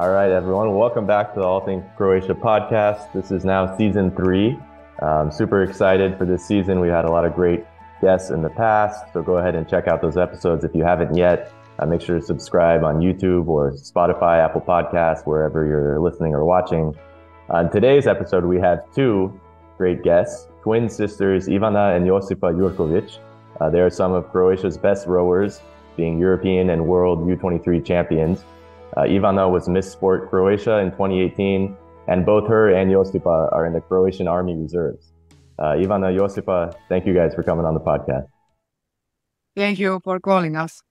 All right, everyone. Welcome back to the All Things Croatia Podcast. This is now season 3. I'm super excited for this season. We had a lot of great guests in the past, so go ahead and check out those episodes if you haven't yet. Make sure to subscribe on YouTube or Spotify, Apple Podcasts, wherever you're listening or watching. On today's episode, we have 2 great guests, twin sisters Ivana and Josipa Jurković. They are some of Croatia's best rowers, being European and World U23 champions. Ivana was Miss Sport Croatia in 2018, and both her and Josipa are in the Croatian Army Reserves. Ivana, Josipa, thank you guys for coming on the podcast. Thank you for calling us.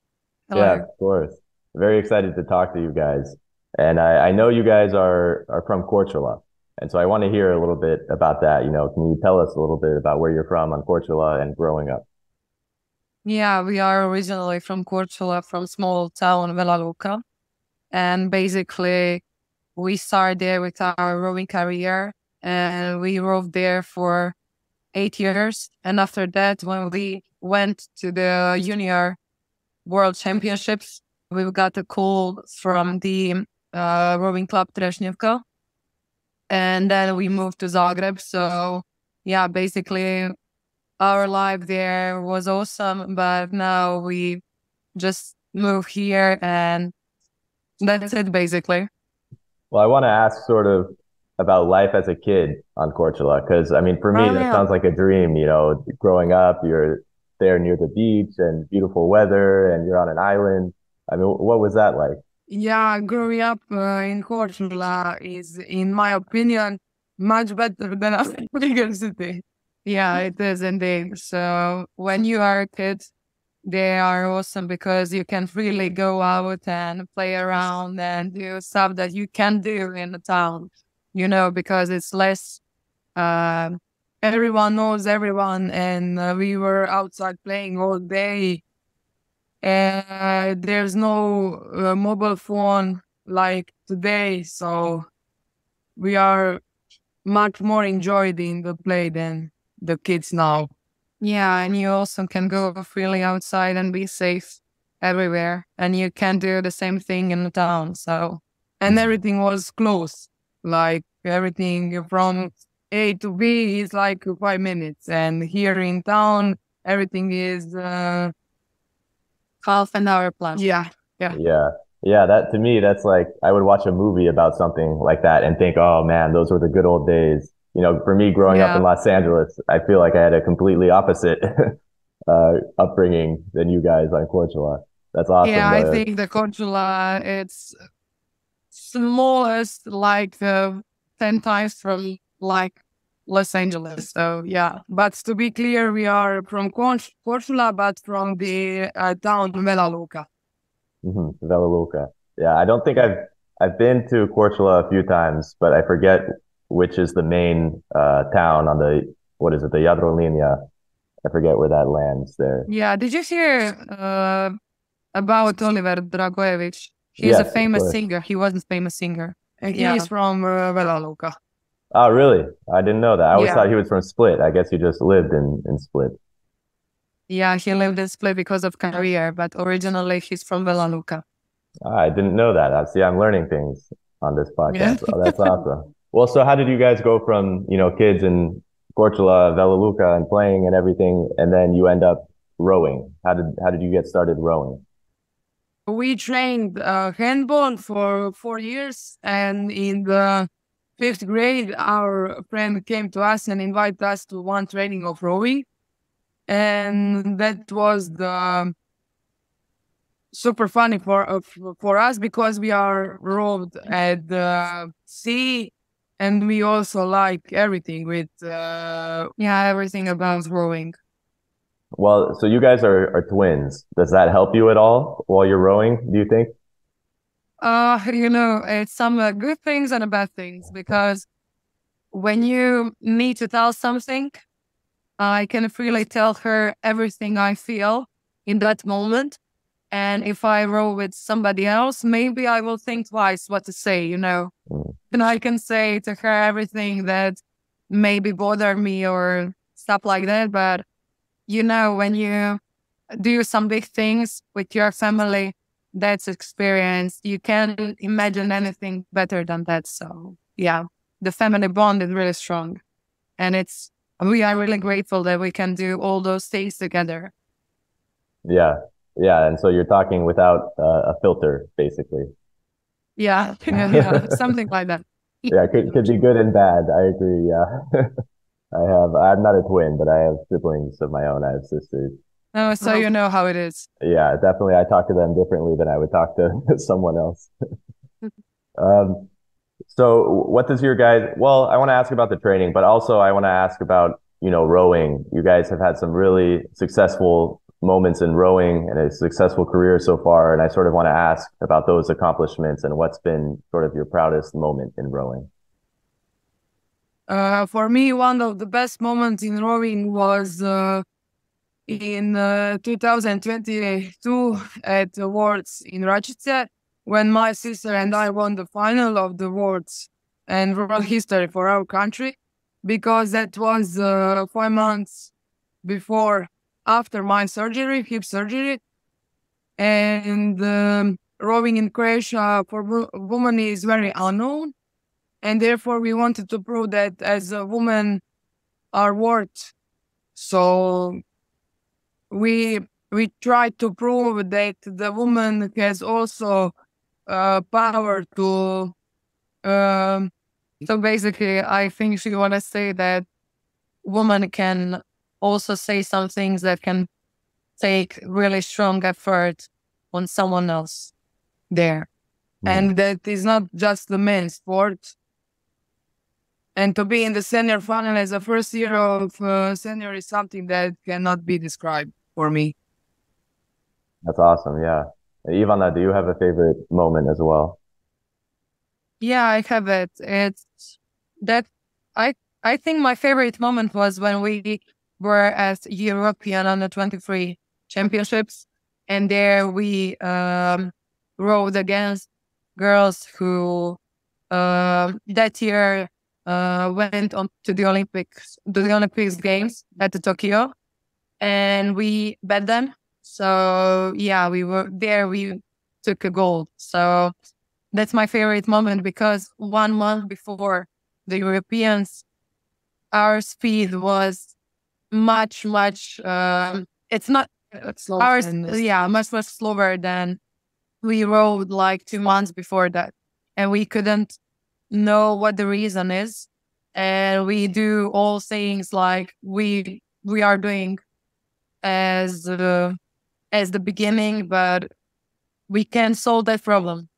Hello. Yeah, of course. Very excited to talk to you guys. And I know you guys are from Korčula. And so I want to hear a little bit about that. Can you tell us a little bit about where you're from on Korčula and growing up? Yeah, we are originally from Korčula, from small town Vela Luka. And basically, we started there with our rowing career, and we rowed there for 8 years. And after that, when we went to the Junior World Championships, we got a call from the rowing club Trešnjevka. And then we moved to Zagreb. So, yeah, basically, our life there was awesome. But now we just moved here, and that's it, basically. Well, I want to ask sort of about life as a kid on Korčula, because, for me, that sounds like a dream, growing up, you're there near the beach and beautiful weather, and you're on an island. What was that like? Yeah, growing up in Korčula is, in my opinion, much better than a bigger city. Yeah, it is indeed. So when you are a kid, they are awesome because you can really go out and play around and do stuff that you can't do in the town, because it's less, everyone knows everyone, and we were outside playing all day. And there's no mobile phone like today, so we are much more enjoyed in the play than the kids now. Yeah, and you also can go freely outside and be safe everywhere. And you can do the same thing in the town. So, and everything was close. Like everything from A to B is like 5 minutes. And here in town, everything is half an hour plus. Yeah. Yeah, that to me, that's like, I would watch a movie about something like that and think, oh man, those were the good old days. For me growing up in Los Angeles, I feel like I had a completely opposite upbringing than you guys on Korčula. That's awesome. Yeah, I think the Korčula, it's smallest, like 10 times from like Los Angeles. So yeah, but to be clear, we are from Korčula, but from the town Vela Luka. Vela Luka. Yeah, I don't think I've been to Korčula a few times, but I forget which is the main town on the, what is it, the Jadrolinija. I forget where that lands there. Yeah, did you hear about Oliver Dragojević? He's a famous singer. He was a famous singer. And he's from Vela Luka. Oh, really? I didn't know that. I always thought he was from Split. I guess he just lived in Split. Yeah, he lived in Split because of career, but originally he's from Vela Luka. I didn't know that. See, I'm learning things on this podcast. Oh, that's awesome. Well, so how did you guys go from, kids in Korčula, Vela Luka, and playing and everything, and then you end up rowing? How did you get started rowing? We trained handball for 4 years, and in the 5th grade, our friend came to us and invited us to one training of rowing, and that was the super funny for us because we are rowed at the sea. And we also like everything with, everything about rowing. Well, so you guys are twins. Does that help you at all while you're rowing, do you think? It's some good things and bad things, because when you need to tell something, I can freely tell her everything I feel in that moment. And if I row with somebody else, maybe I will think twice what to say, And I can say to her everything that maybe bother me or stuff like that. But, when you do some big things with your family, that's experience. You can't imagine anything better than that. So yeah, the family bond is really strong, and we are really grateful that we can do all those things together. Yeah, yeah. And so you're talking without a filter, basically. Yeah, yeah, something like that. Yeah, could be good and bad. I agree. Yeah. I'm not a twin, but I have siblings of my own. I have sisters. Oh, so you know how it is. Yeah, definitely. I talk to them differently than I would talk to someone else. Um, so what does your guys, well, I want to ask about the training, but also I want to ask about, rowing. You guys have had some really successful moments in rowing and a successful career so far. And I sort of want to ask about those accomplishments and what's been sort of your proudest moment in rowing. For me, one of the best moments in rowing was in 2022 at the Worlds in Račice, when my sister and I won the final of the Worlds and world history for our country, because that was 5 months after my surgery, hip surgery. And rowing in Croatia for women is very unknown. And therefore, we wanted to prove that as a woman are worth. So we tried to prove that the woman has also power to. So basically, I think she want to say that woman can also say some things that can take really strong effort on someone else there. And that is not just the men's sport. And to be in the senior final as a first year of senior is something that cannot be described for me. That's awesome. Yeah. Ivana, do you have a favorite moment as well? Yeah, I have it. It's that I think my favorite moment was when we were at European Under-23 Championships, and there we rowed against girls who that year went on to the Olympics Games at the Tokyo, and we bet them. So yeah, we were there. We took a gold. So that's my favorite moment, because 1 month before the Europeans, our speed was much it's not ours. Yeah, much slower than we rode like 2 months before that, and we couldn't know what the reason is, and we do all things like we are doing as the beginning, but we can solve that problem,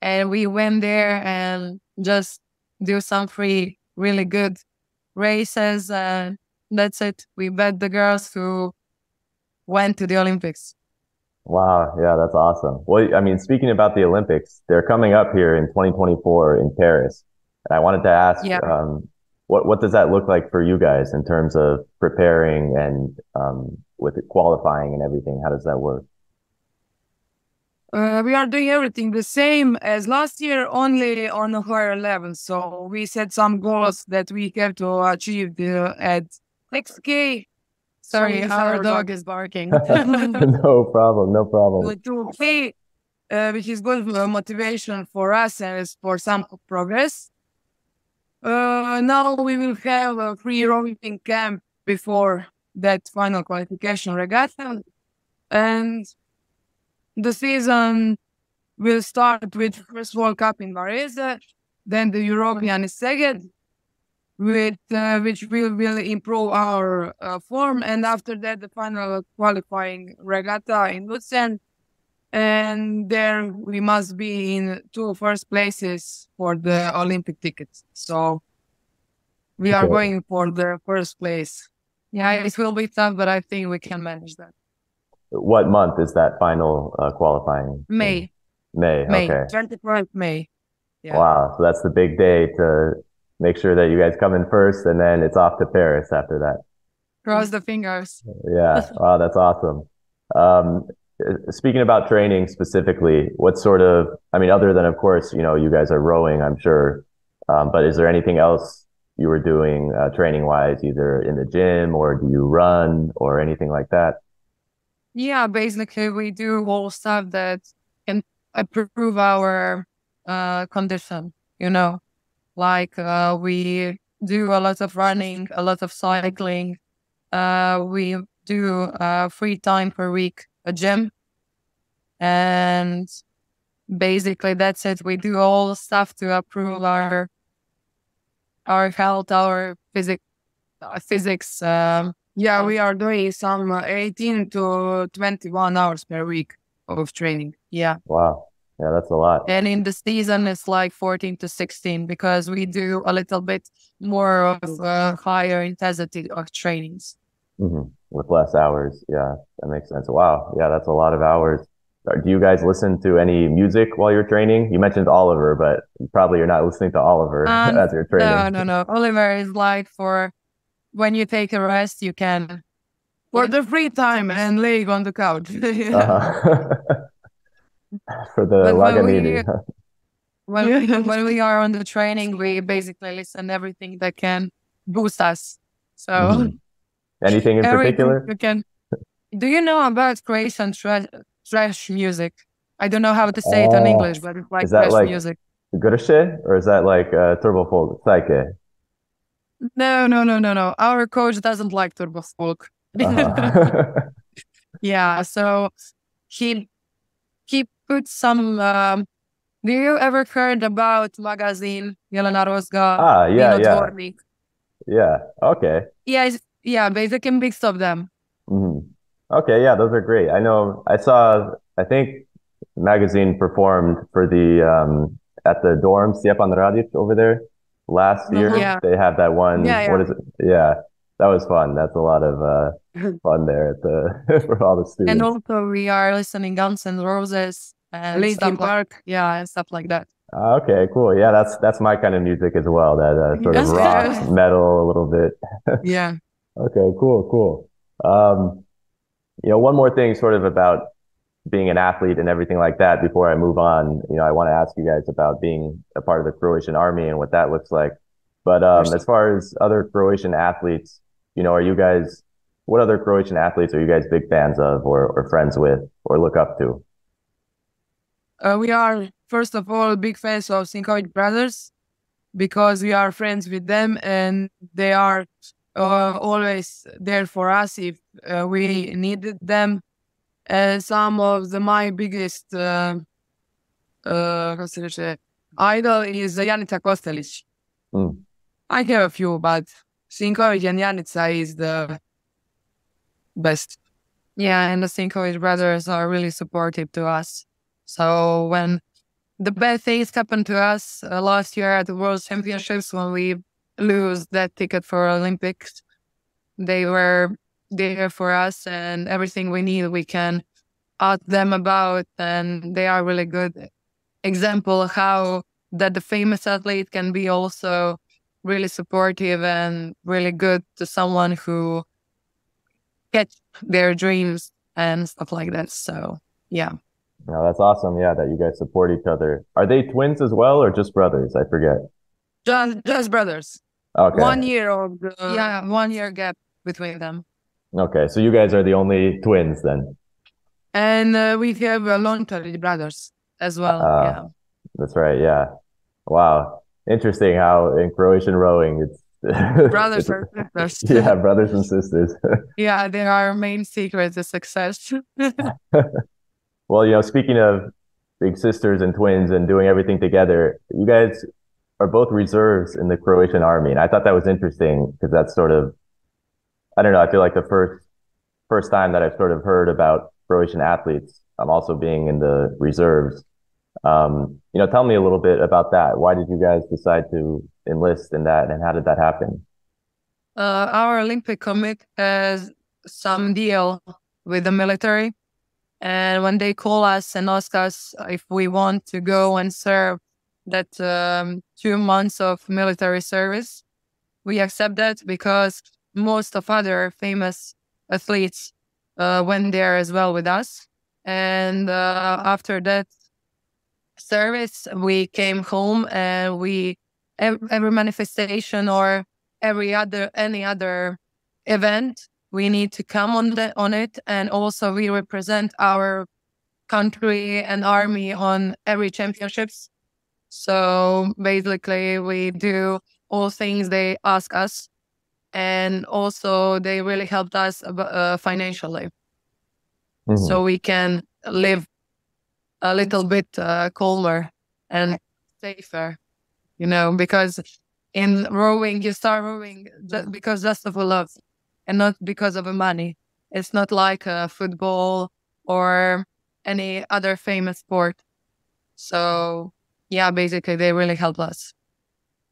and we went there and just do some free really good races, and that's it. We bet the girls who went to the Olympics. Wow. Yeah, that's awesome. Well, I mean, speaking about the Olympics, they're coming up here in 2024 in Paris. And I wanted to ask, what does that look like for you guys in terms of preparing and with it qualifying and everything? How does that work? We are doing everything the same as last year, only on a higher level. So we set some goals that we have to achieve at 6K. Sorry, our dog is barking. No problem. No problem. 2K, which is good motivation for us and for some progress. Now we will have a free rowing camp before that final qualification regatta. And the season will start with first World Cup in Varese, then the European is second, which will improve our form, and after that the final qualifying regatta in Lucerne, and there we must be in 2 first places for the Olympic tickets. So we are going for the first place. Yeah, it will be tough, but I think we can manage that. What month is that final qualifying? May. Okay. 24th May. Yeah. Wow. So that's the big day to make sure that you guys come in first, and then it's off to Paris after that. Cross the fingers. Yeah. Wow, that's awesome. Speaking about training specifically, what sort of, I mean, other than, of course, you guys are rowing, I'm sure, but is there anything else you were doing training-wise, either in the gym or do you run or anything like that? Yeah, basically we do all stuff that can improve our condition, like we do a lot of running, a lot of cycling. We do 3 times per week a gym, and basically that's it. We do all stuff to improve our health, our physics. Yeah, we are doing some 18 to 21 hours per week of training. Yeah. Wow. Yeah, that's a lot. And in the season, it's like 14 to 16 because we do a little bit more of higher intensity of trainings. With less hours. Yeah, that makes sense. Wow. Yeah, that's a lot of hours. Do you guys listen to any music while you're training? You mentioned Oliver, but probably you're not listening to Oliver as you're training. No. Oliver is like for when you take a rest, you can. For the free time and laying on the couch. For the Laganini. When we are on the training, we basically listen to everything that can boost us. So anything in particular? Do you know about Croatian trash music? I don't know how to say it in English, but it's like trash music. Grše, or is that like turbo folk? Psyche? No. Our coach doesn't like turbo folk. Yeah, so he put some. Do you ever heard about magazine Jelena Rozga? Yeah. Yeah. Okay. Yeah. Basically mix of them. Okay. Yeah, those are great. I know. I think magazine performed for the at the dorm Stjepan Radic over there last year. Yeah. They have that one. Yeah. What is it? Yeah. That was fun. That's a lot of fun there at the for all the students. And also we are listening Guns N' Roses and Linkin Park. And stuff like that. Okay, cool. Yeah, that's my kind of music as well. That sort of rock, metal, a little bit. Yeah. Okay, cool. One more thing sort of about being an athlete and everything like that before I move on. I want to ask you guys about being a part of the Croatian Army and what that looks like. But as far as other Croatian athletes, what other Croatian athletes are you guys big fans of or friends with or look up to? We are, first of all, big fans of Sinković brothers because we are friends with them and they are always there for us if we needed them. Some of my biggest idol is Janica Kostelić. I have a few, but Sinković and Janica is the best. Yeah, and the Sinković brothers are really supportive to us. So when the bad things happened to us last year at the World Championships, when we lose that ticket for Olympics, they were there for us and everything we need, we can ask them about. And they are really good example of how that the famous athlete can be also really supportive and really good to someone who catch their dreams and stuff like that. So, yeah. No, that's awesome. Yeah, that you guys support each other. Are they twins as well or just brothers? I forget. Just brothers. Okay. 1 year of 1 year gap between them. Okay, so you guys are the only twins then. And we have Lončarić brothers as well. Yeah. That's right. Yeah. Wow. Interesting how in Croatian rowing it's brothers and sisters. Yeah, brothers and sisters. Yeah, they are our main secret to success. Well, speaking of big sisters and twins and doing everything together, you guys are both reserves in the Croatian Army. And I thought that was interesting because that's sort of, I don't know, I feel like the first time that I've sort of heard about Croatian athletes also being in the reserves. Tell me a little bit about that. Why did you guys decide to enlist in that and how did that happen? Our Olympic committee has some deal with the military. And when they call us and ask us if we want to go and serve that 2 months of military service, we accept that because most of other famous athletes went there as well with us. And after that service, we came home and every manifestation or any other event, we need to come on it, and also we represent our country and army on every championships. So basically, we do all things they ask us, and also they really helped us financially, so we can live a little bit calmer and safer, because in rowing, you start rowing just of a love and not because of the money. It's not like football or any other famous sport. So yeah, basically they really helped us.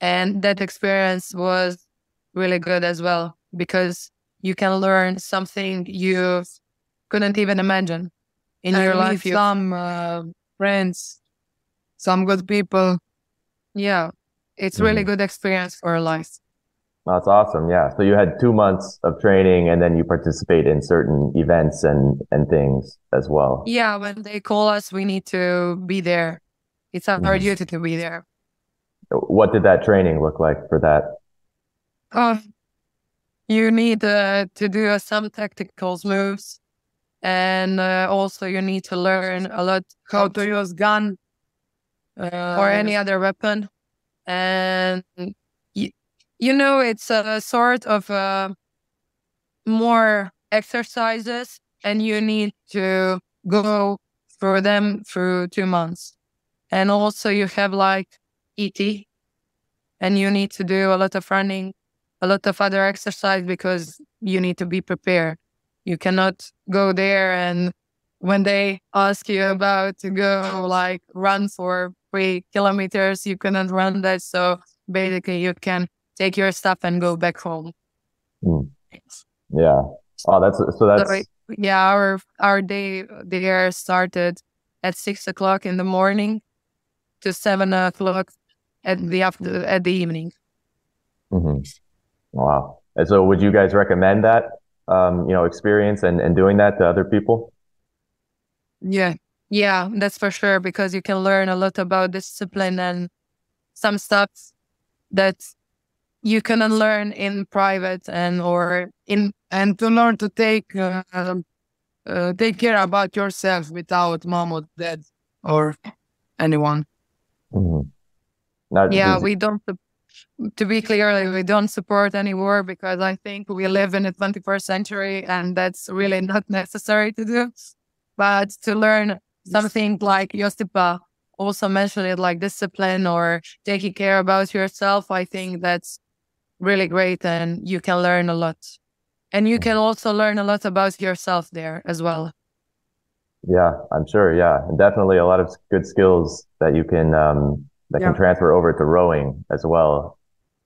And that experience was really good as well, because you can learn something you couldn't even imagine in your life. Some friends, some good people. Yeah, it's really good experience for life. That's awesome. Yeah. So you had 2 months of training, and then you participate in certain events and things as well. Yeah, when they call us, we need to be there. It's our duty to be there. What did that training look like for that? You need to do some tactical moves, and also you need to learn a lot How to use gun or any other weapon. And it's a sort of more exercises, and you need to go through them through 2 months. And also you have like ET, and you need to do a lot of running, a lot of other exercise, because you need to be prepared. You cannot go there and when they ask you about to go like run for 3 kilometers, you cannot run that. So basically you can take your stuff and go back home. Yeah. Oh, that's. Yeah, our day there started at 6 o'clock in the morning to 7 o'clock at the evening. Wow. And so would you guys recommend that, experience and doing that to other people? Yeah, that's for sure, because you can learn a lot about discipline and some stuff that you cannot learn in private and to learn to take care about yourself without mom or dad or anyone. We don't. To be clear, we don't support any war, because I think we live in the 21st century and that's really not necessary to do. But to learn something like Josipa also mentioned it, like discipline or taking care about yourself, I think that's really great, and you can learn a lot. And you can also learn a lot about yourself there as well. Yeah, I'm sure. Yeah, and definitely a lot of good skills that you can can transfer over to rowing as well.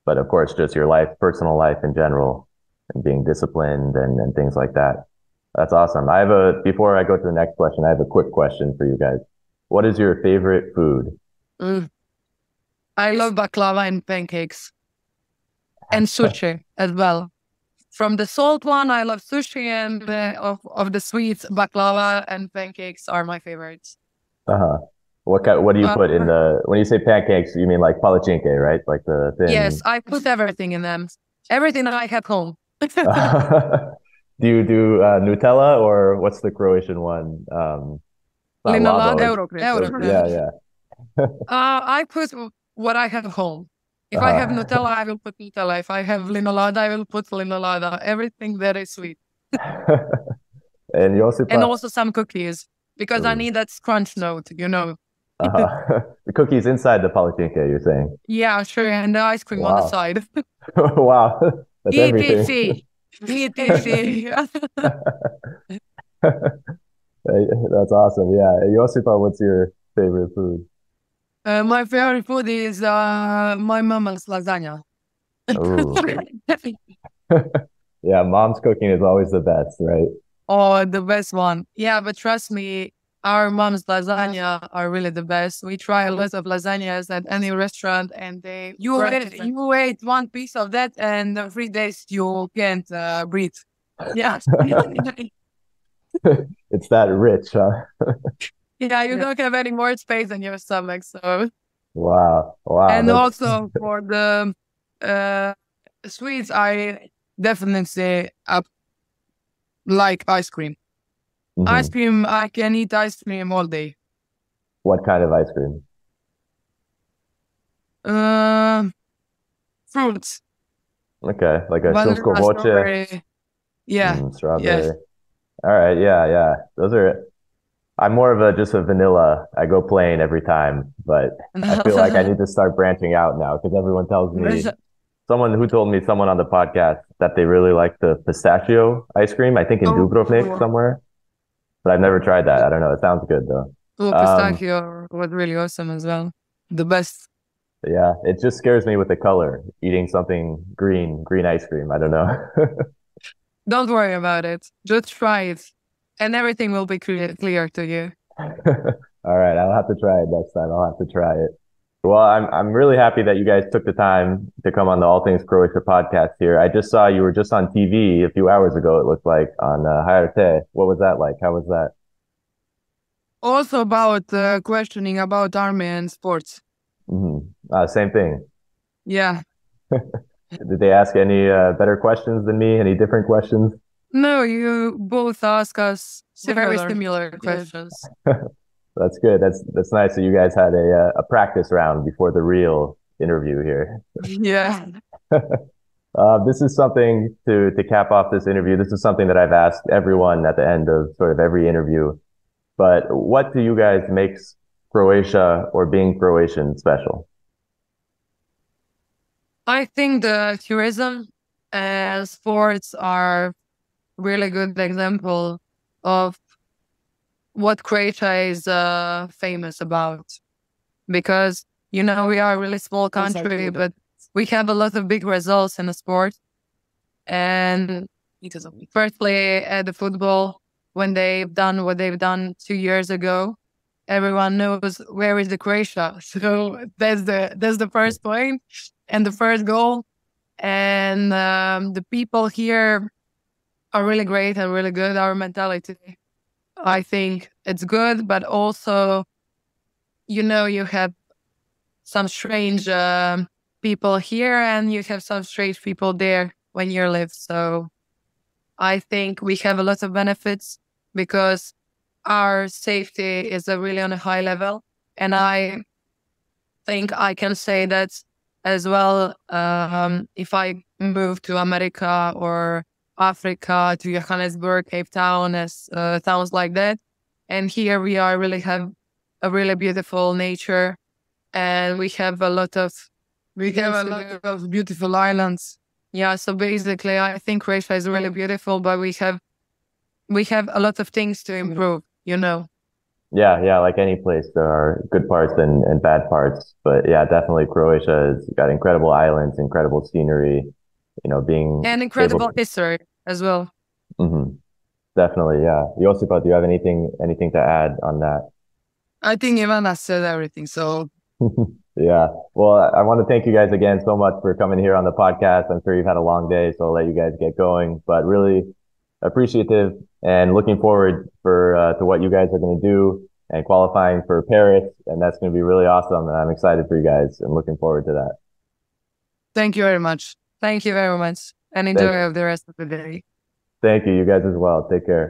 But of course, just your personal life in general, and being disciplined and things like that. That's awesome. Before I go to the next question, I have a quick question for you guys. What is your favorite food? I love baklava and pancakes. And sushi as well. From the salt one, I love sushi, and of the sweets, baklava and pancakes are my favorites. What do you put in when you say pancakes? You mean like palacinke, right? Like the thin. Yes, I put everything in them. Everything that I have home. Do you do Nutella, or what's the Croatian one? Linolada. Yeah. I put what I have home. If I have Nutella, I will put Nutella. If I have linolada, I will put linolada. Everything that is sweet. And also some cookies, because I need that crunch note, The cookies inside the palacinke, you're saying? Yeah, sure. And the ice cream on the side. Wow. That's everything. ETC. That's awesome. Yeah. Josipa, what's your favorite food? My favorite food is my mama's lasagna. Yeah, mom's cooking is always the best, right? Oh, the best one. Yeah, but trust me, our mom's lasagna are really the best. We try a lot of lasagnas at any restaurant, and you ate one piece of that, and in 3 days you can't breathe. Yeah. It's that rich, huh? Yeah, you don't have any more space in your stomach, so. Wow. And also for the sweets, I definitely say like ice cream. Mhm. Ice cream, I can eat ice cream all day. What kind of ice cream? Fruits, Okay, like a vanilla, Shumsko voće. strawberry. Yeah, Strawberry. yes. All right, yeah. Those are. I'm more of just a vanilla. I go plain every time, but I feel like I need to start branching out now because everyone tells me. Someone on the podcast that they really like the pistachio ice cream. I think in Dubrovnik somewhere, but I've never tried that. I don't know. It sounds good though. Pistachio was really awesome as well. The best. Yeah, it just scares me with the color. Eating something green ice cream. I don't know. Don't worry about it. Just try it, and everything will be clear to you. All right, I'll have to try it next time. I'll have to try it. Well, I'm really happy that you guys took the time to come on the All Things Croatia podcast here. I just saw you were just on TV a few hours ago. It looked like on HRT. What was that like? How was that? Also about questioning about army and sports. Same thing. Yeah. Did they ask any better questions than me? Any different questions? No, you both ask us very similar questions. That's good. That's nice that you guys had a practice round before the real interview here. Yeah. This is something to cap off this interview. This is something that I've asked everyone at the end of sort of every interview. But what do you guys makes Croatia or being Croatian special? I think the tourism and sports are really good example of what Croatia is famous about. Because, we are a really small country, but we have a lot of big results in the sport. And firstly, at the football, when they've done what they've done 2 years ago, everyone knows where is the Croatia. So that's the first point and the first goal. And the people here are really great and really good. Our mentality, I think it's good, but also, you have some strange people here and you have some strange people there when you live. So I think we have a lot of benefits because our safety is really on a high level. And I think I can say that as well. If I move to America or Africa, to Johannesburg, Cape Town, as towns like that. And here we really have a really beautiful nature, and we have a lot of beautiful islands. Yeah, so basically, I think Croatia is really beautiful, but we have a lot of things to improve. Yeah, like any place, there are good parts and bad parts. But yeah, definitely Croatia has got incredible islands, incredible scenery, and incredible history as well. Definitely, yeah. Josipa, do you have anything to add on that? I think Ivana said everything, so. Yeah. Well, I want to thank you guys again so much for coming here on the podcast. I'm sure you've had a long day, so I'll let you guys get going. But really appreciative and looking forward to what you guys are going to do and qualifying for Paris. And that's going to be really awesome. And I'm excited for you guys and looking forward to that. Thank you very much. Thank you very much. And enjoy the rest of the day. Thank you. You guys as well. Take care.